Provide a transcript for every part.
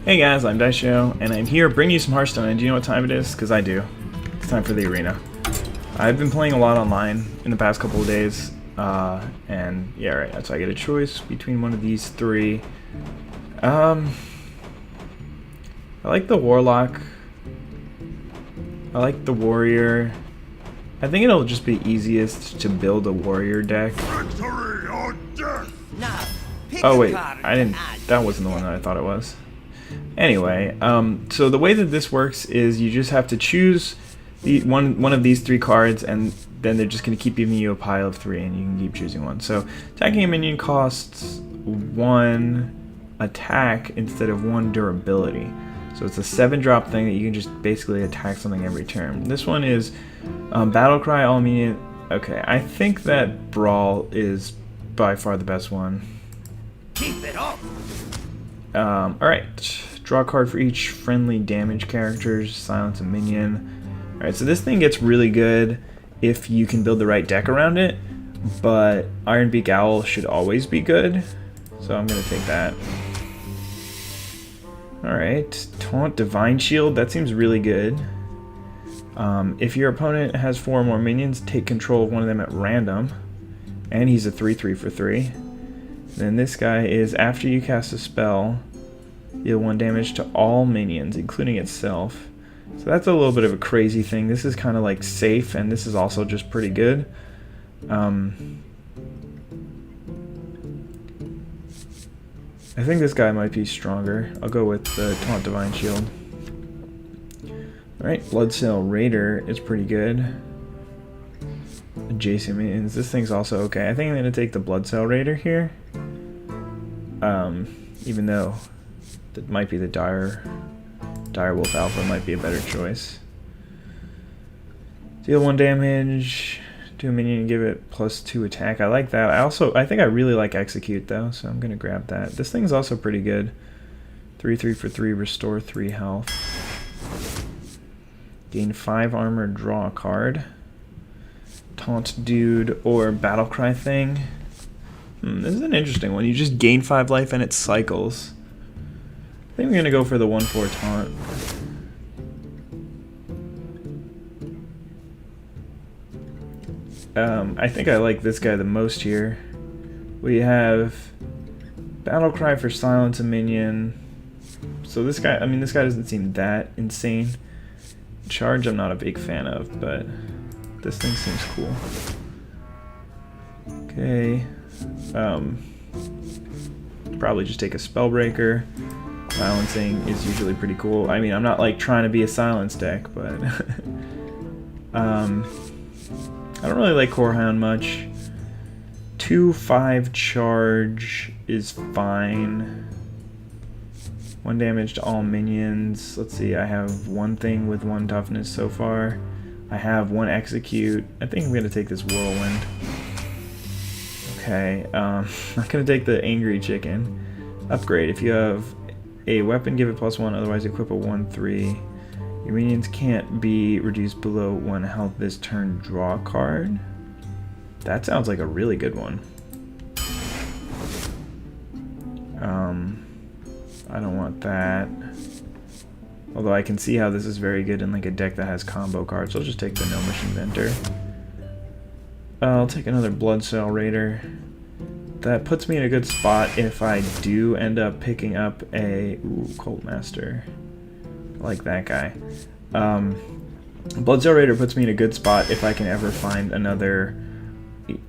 Hey guys, I'm IzDaisho, and I'm here bringing you some Hearthstone, and do you know what time it is? Because I do. It's time for the arena. I've been playing a lot online in the past couple of days, and yeah, right, so I get a choice between one of these three. I like the Warlock. I like the Warrior. I think it'll just be easiest to build a Warrior deck. Victory or death! Now, pick Oh a wait, card I didn't. and That wasn't the one that I thought it was. Anyway, so the way that this works is you just have to choose one of these three cards, and then they're just going to keep giving you a pile of three, and you can keep choosing one. So attacking a minion costs 1 attack instead of 1 durability. So it's a 7-drop thing that you can just basically attack something every turn. This one is Battlecry, all minion. Okay, I think that Brawl is by far the best one. keep it up. Alright, draw a card for each friendly damage characters, silence a minion. Alright, so this thing gets really good if you can build the right deck around it, but Ironbeak Owl should always be good, so I'm going to take that. Alright, Taunt Divine Shield, that seems really good. If your opponent has 4 or more minions, take control of one of them at random, and he's a 3/3 for 3. Then this guy is, after you cast a spell, deal 1 damage to all minions, including itself. So that's a little bit of a crazy thing. This is kind of like safe, and this is also just pretty good. I think this guy might be stronger. I'll go with the Taunt Divine Shield. Alright, Bloodsail Raider is pretty good. Adjacent minions. This thing's also okay. I think I'm going to take the Bloodsail Raider here. Even though that might be the Direwolf Alpha might be a better choice. Deal 1 damage to a minion and give it +2 attack. I like that. I think I really like Execute though, so I'm gonna grab that. This thing's also pretty good. 3/3 for 3, restore 3 health. Gain 5 armor, draw a card. Taunt Dude or Battlecry thing. This is an interesting one. You just gain 5 life and it cycles. I think I'm gonna go for the 1/4 taunt. I think I like this guy the most here. We have Battlecry for silence a minion. So this guy, this guy doesn't seem that insane. Charge I'm not a big fan of, but this thing seems cool. Okay. Probably just take a Spellbreaker. Silencing is usually pretty cool. I mean, I'm not like trying to be a silence deck, but I don't really like Corehound much. 2/5 charge is fine. 1 damage to all minions. Let's see, I have 1 thing with 1 toughness so far. I have 1 execute. I think I'm gonna take this Whirlwind. Okay, I'm gonna take the Angry Chicken. Upgrade. If you have a weapon, give it +1, otherwise equip a 1/3. Your minions can't be reduced below 1 health this turn, draw a card. That sounds like a really good one. I don't want that. Although I can see how this is very good in like a deck that has combo cards, so I'll just take the Gnomish Inventor. I'll take another Bloodsail Raider. That puts me in a good spot if I do end up picking up a Cult Master. I like that guy. Bloodsail Raider puts me in a good spot if I can ever find another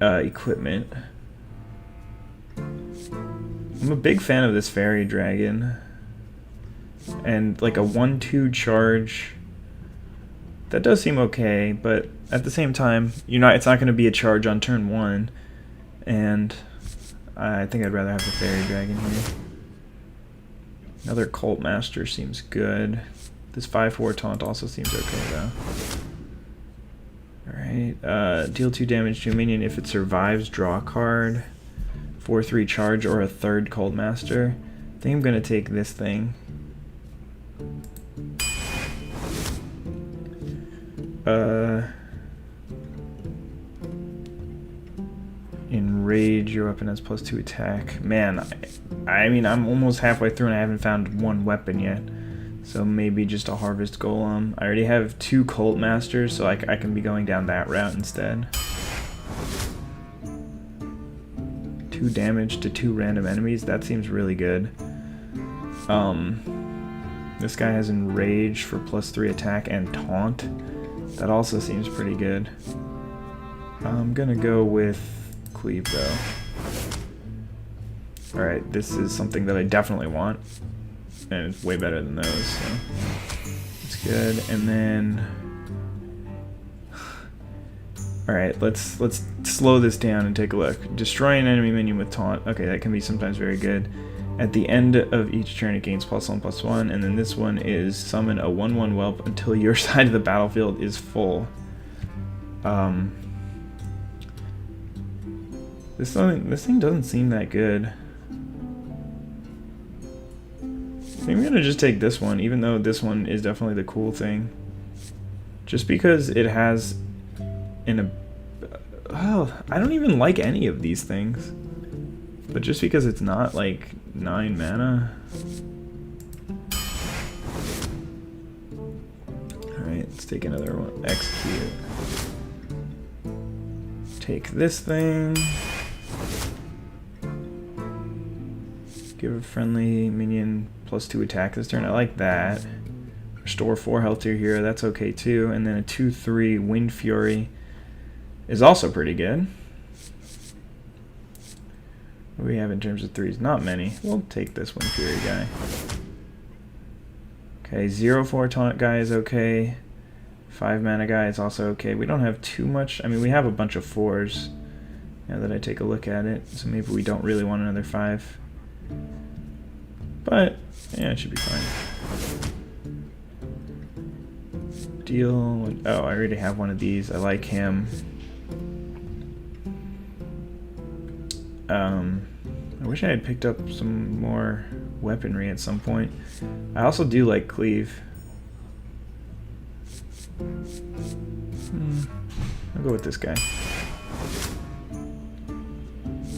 equipment. I'm a big fan of this Fairy Dragon. And like a 1/2 charge, that does seem okay, but at the same time, it's not going to be a charge on turn 1, and I think I'd rather have the Fairy Dragon here. Another Cult Master seems good. This 5/4 taunt also seems okay though. Alright, deal 2 damage to a minion. If it survives, draw a card. 4/3 charge or a 3rd Cult Master. I think I'm going to take this thing. In enrage. Your weapon has +2 attack. Man, I mean, I'm almost halfway through and I haven't found one weapon yet. So maybe just a harvest golem. I already have 2 cult masters, so I can be going down that route instead. 2 damage to 2 random enemies. That seems really good. This guy has enrage for +3 attack and taunt. That also seems pretty good. I'm gonna go with cleave though. Alright, this is something that I definitely want. And it's way better than those, so it's good. And then alright, let's slow this down and take a look. Destroy an enemy minion with taunt. Okay, that can be sometimes very good. At the end of each turn it gains +1/+1, and then this one is summon a 1/1 whelp until your side of the battlefield is full. This thing doesn't seem that good. I think I'm gonna just take this one, even though this one is definitely the cool thing. Just because it has well, I don't even like any of these things. But just because it's not like 9 mana. Alright, let's take another one. Execute. Take this thing. Give a friendly minion +2 attack this turn. I like that. Restore 4 health to your hero. That's okay too. And then a 2/3 Wind Fury is also pretty good. What do we have in terms of 3s? Not many. We'll take this Wind Fury guy. Okay, 0/4 taunt guy is okay. 5 mana guy is also okay. We don't have too much. I mean, we have a bunch of 4s now that I take a look at it. So maybe we don't really want another 5. But, yeah, it should be fine. Deal. Oh, I already have one of these. I like him. I wish I had picked up some more weaponry at some point. I also do like cleave. I'll go with this guy.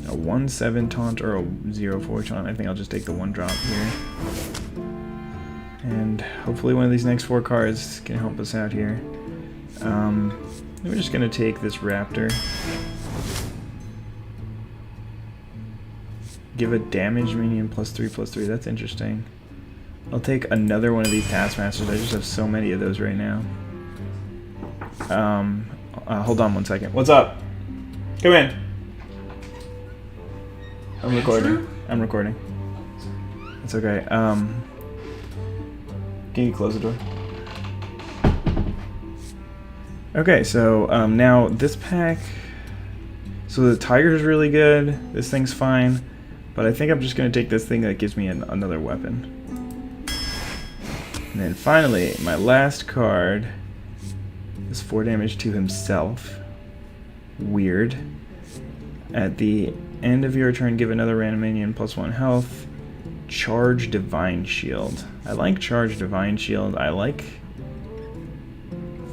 A 1/7 taunt or a 0/4 taunt. I think I'll just take the 1 drop here. And hopefully one of these next 4 cards can help us out here. We're just gonna take this raptor. Give a damage minion +3/+3. That's interesting. I'll take another one of these taskmasters. I just have so many of those right now. Hold on 1 second. What's up? Come in. I'm recording. I'm recording. It's okay. Can you close the door? Okay, so now this pack. So the tiger's really good. This thing's fine. But I think I'm just going to take this thing that gives me another weapon. And then finally, my last card is 4 damage to himself. Weird. At the end of your turn, give another random minion +1 health. Charge Divine Shield. I like Charge Divine Shield. I like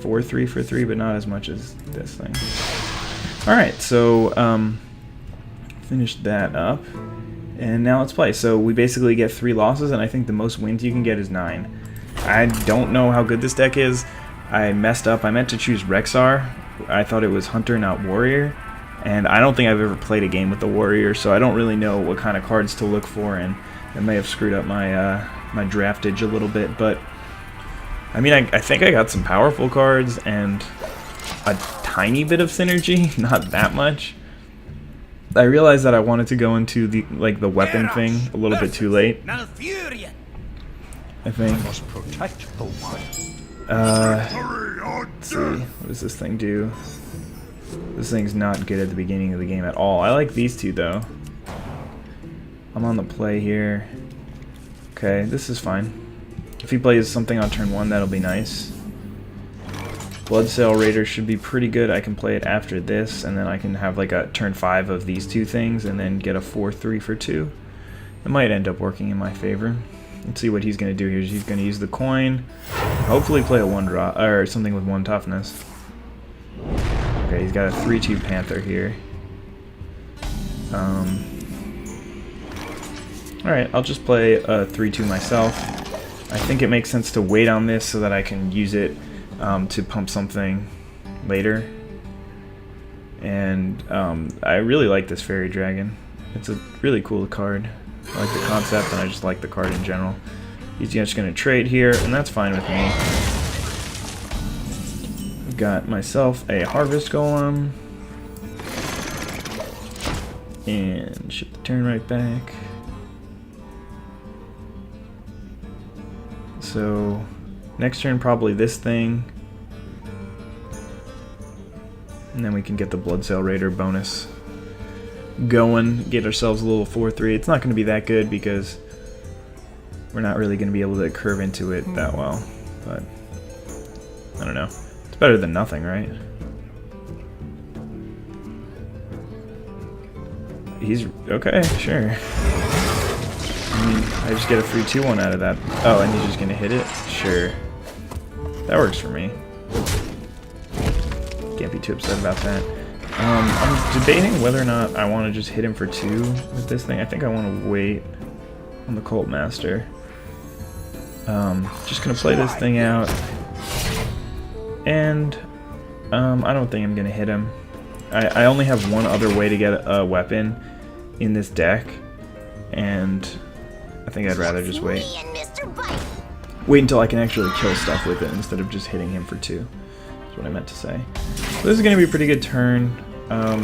4/3 for 3, but not as much as this thing. Alright, so finished that up. And now let's play. So we basically get 3 losses, and I think the most wins you can get is 9. I don't know how good this deck is. I messed up. I meant to choose Rexar. I thought it was Hunter, not Warrior. And I don't think I've ever played a game with the Warrior, so I don't really know what kind of cards to look for, and it may have screwed up my my draftage a little bit. But I mean, I think I got some powerful cards and a tiny bit of synergy, not that much. I realized that I wanted to go into the weapon thing a little bit too late. I think. Must protect the one. Let's see. What does this thing do? This thing's not good at the beginning of the game at all. I like these two though. I'm on the play here. Okay, this is fine. If he plays something on turn 1, that'll be nice. Bloodsail Raider should be pretty good. I can play it after this, and then I can have like a turn 5 of these 2 things, and then get a 4/3 for 2. It might end up working in my favor. Let's see what he's going to do here. He's going to use the coin. Hopefully play a 1-drop, or something with 1 toughness. Okay, he's got a 3/2 Panther here. Alright, I'll just play a 3-2 myself. I think it makes sense to wait on this so that I can use it to pump something later. And I really like this Fairy Dragon. It's a really cool card. I like the concept, and I just like the card in general. He's just going to trade here, and that's fine with me. I've got myself a Harvest Golem. And ship the turn right back. So, next turn probably this thing. And then we can get the Blood Sail Raider bonus going, get ourselves a little 4-3. It's not going to be that good because we're not really going to be able to curve into it that well. But, I don't know. It's better than nothing, right? He's, okay, sure. I just get a free 2-1 out of that. Oh, and he's just going to hit it? Sure. That works for me. Can't be too upset about that. I'm debating whether or not I want to just hit him for 2 with this thing. I think I want to wait on the Cult Master. Just going to play this thing out. And I don't think I'm going to hit him. I only have one other way to get a weapon in this deck. And I think I'd rather just wait. Wait until I can actually kill stuff with it instead of just hitting him for 2. That's what I meant to say. So this is going to be a pretty good turn. I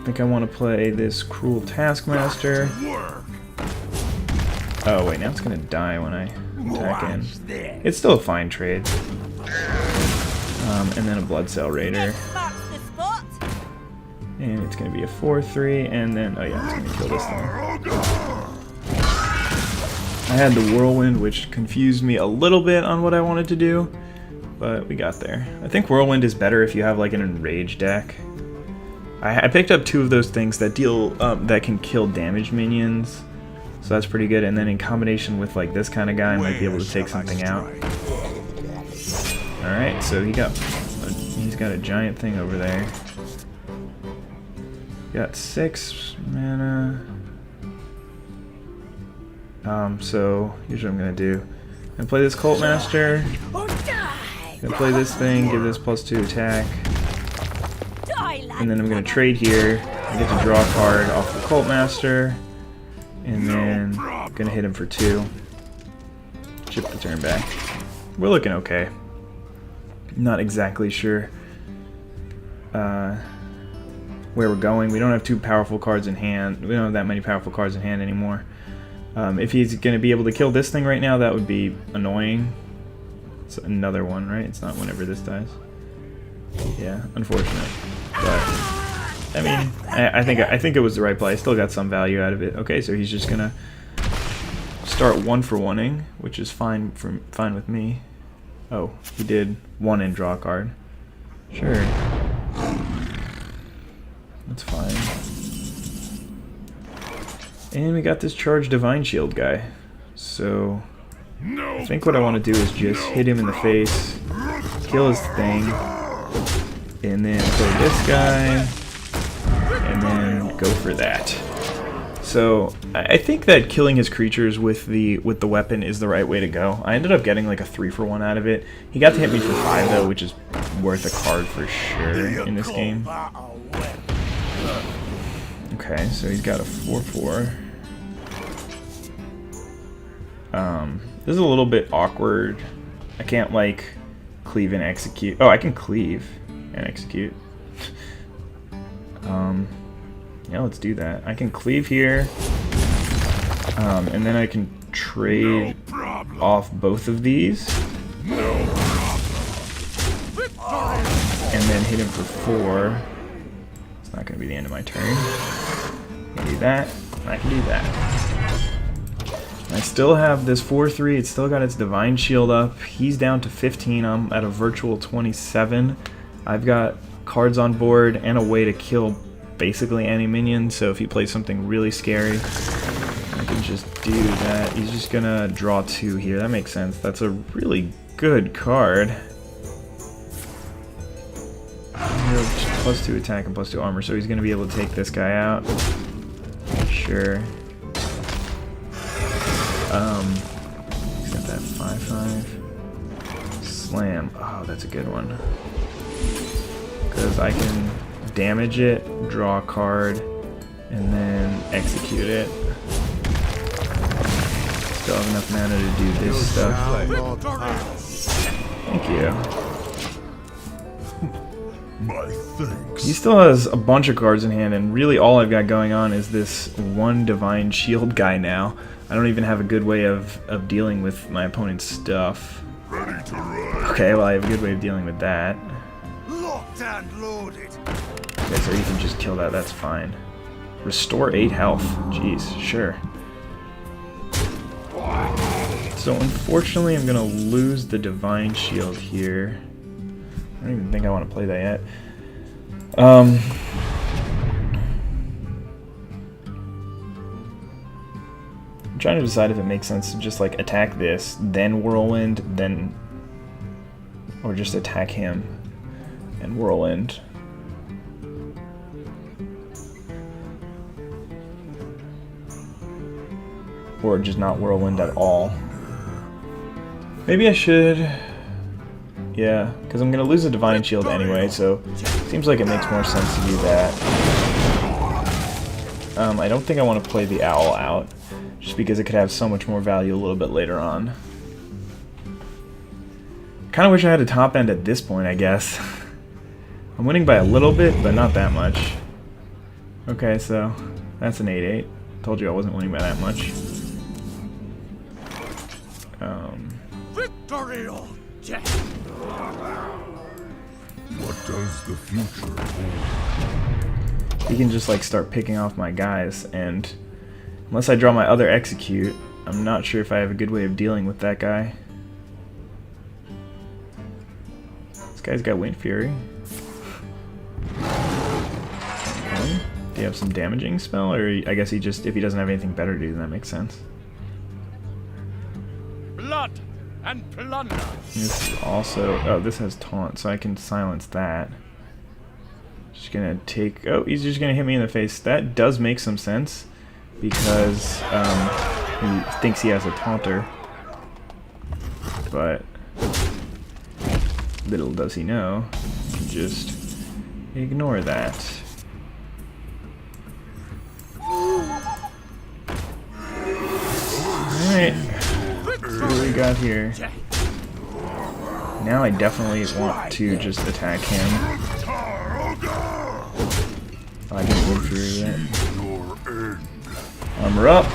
think I want to play this Cruel Taskmaster. Oh wait, now it's going to die when I attack in. It's still a fine trade. And then a Blood Sail Raider. And it's going to be a 4-3, and then, oh yeah, it's going to kill this thing. I had the Whirlwind, which confused me a little bit on what I wanted to do, but we got there. I think Whirlwind is better if you have like an Enrage deck. I picked up 2 of those things that deal, that can kill damage minions, so that's pretty good, and then in combination with like this kind of guy, I might be able to take something out. Alright, so he's got a giant thing over there. Got 6 mana. So here's what I'm gonna do. I'm gonna play this Cult Master. Gonna play this thing, give this +2 attack. And then I'm gonna trade here. I get to draw a card off the Cult Master. And then gonna hit him for 2. Chip the turn back. We're looking okay. Not exactly sure where we're going. We don't have 2 powerful cards in hand. We don't have that many powerful cards in hand anymore. If he's going to be able to kill this thing right now, that would be annoying. It's another one, right? It's not whenever this dies. Yeah, unfortunate. But I mean, I think it was the right play. I still got some value out of it. Okay, so he's just gonna start 1-for-1ing, which is fine with me. Oh, he did 1 and draw a card. Sure. That's fine. And we got this Charged Divine Shield guy. So I think what I want to do is just hit him in the face, kill his thing, and then play this guy, and then go for that. So I think that killing his creatures with the weapon is the right way to go. I ended up getting like a 3-for-1 out of it. He got to hit me for 5 though, which is worth a card for sure in this game. Okay, so he's got a 4-4. This is a little bit awkward. I can't like cleave and execute. Oh, I can cleave and execute. Yeah, let's do that. I can cleave here, and then I can trade off both of these, and then hit him for 4. It's not going to be the end of my turn. I can do that, and I can do that. I still have this 4-3. It's still got its Divine Shield up. He's down to 15. I'm at a virtual 27. I've got cards on board and a way to kill basically any minion, so if he plays something really scary, I can just do that. He's just gonna draw 2 here. That makes sense. That's a really good card. He'll +2 attack and +2 armor, so he's going to be able to take this guy out. Sure. He's got that 5/5. Slam. Oh, that's a good one. Because I can damage it, draw a card, and then execute it. Still have enough mana to do this stuff. Thank you. My thanks. He still has a bunch of cards in hand, and really all I've got going on is this one Divine Shield guy now. I don't even have a good way of dealing with my opponent's stuff. Ready to ride. Okay, well I have a good way of dealing with that. Locked and loaded. Okay, so you can just kill that, that's fine. Restore 8 health. Jeez, sure. So unfortunately I'm gonna lose the Divine Shield here. I don't even think I want to play that yet. I'm trying to decide if it makes sense to just like attack this, then Whirlwind, then... or just attack him and Whirlwind. Or just not Whirlwind at all. Maybe I should... yeah, because I'm going to lose a Divine Shield anyway, so it seems like it makes more sense to do that. I don't think I want to play the Owl out, just because it could have so much more value a little bit later on. Kind of wish I had a top end at this point, I guess. I'm winning by a little bit, but not that much. Okay, so that's an 8/8. Told you I wasn't winning by that much. Victory or death. What does the future hold? He can just like start picking off my guys, and unless I draw my other execute, I'm not sure if I have a good way of dealing with that guy. This guy's got Wind Fury. Okay. Do you have some damaging spell, or I guess he just, if he doesn't have anything better to do, then that makes sense. Blood and plunder. This is also, oh, this has taunt, so I can silence that. Just gonna take, oh, he's just gonna hit me in the face. That does make some sense, because he thinks he has a taunter. But little does he know, you can just ignore that. Alright, see what we got here. Now I definitely want to just attack him. Oh, I didn't live through yet. Armor up.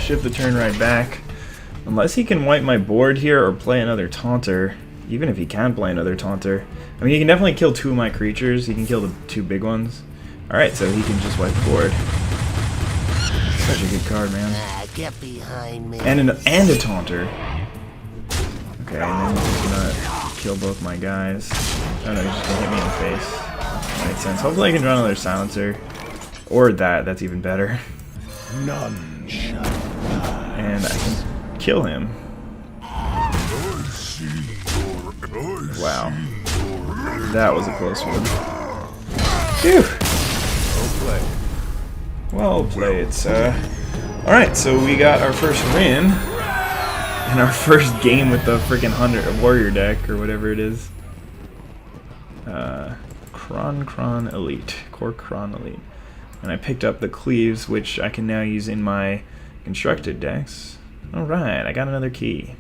Shift the turn right back. Unless he can wipe my board here or play another taunter. Even if he can play another taunter. I mean, he can definitely kill 2 of my creatures. He can kill the 2 big ones. Alright, so he can just wipe the board. Such a good card, man. Get behind me. And a taunter. Okay, and then he's just gonna kill both my guys. Oh no, he's just gonna hit me in the face. That makes sense. Hopefully I can draw another silencer. Or that's even better. None shall. And I can kill him. Wow. That was a close one. Phew! Well played, sir. Alright, so we got our first win. And our first game with the freaking warrior deck, or whatever it is. Kron Elite. Core Kron Elite. And I picked up the Cleaves, which I can now use in my constructed decks. Alright, I got another key.